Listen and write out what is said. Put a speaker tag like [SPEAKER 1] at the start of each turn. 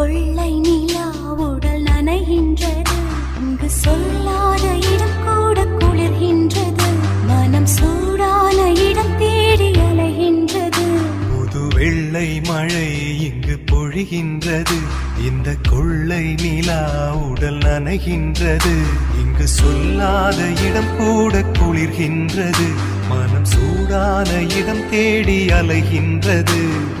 [SPEAKER 1] கொள்ளை நிலா உடல் நனைகின்றது. இங்கு சொல்லாத இடம் கூட குளிர்கின்றது. மனம் சூடான இடம் தேடி அலைகின்றது.
[SPEAKER 2] புது வெள்ளை மழை இங்கு பொழிகின்றது. இந்த கொள்ளை நிலா உடல் நனைகின்றது. இங்கு சொல்லாத இடம் கூட குளிர்கின்றது. மனம் சூடான இடம் தேடி அலைகின்றது.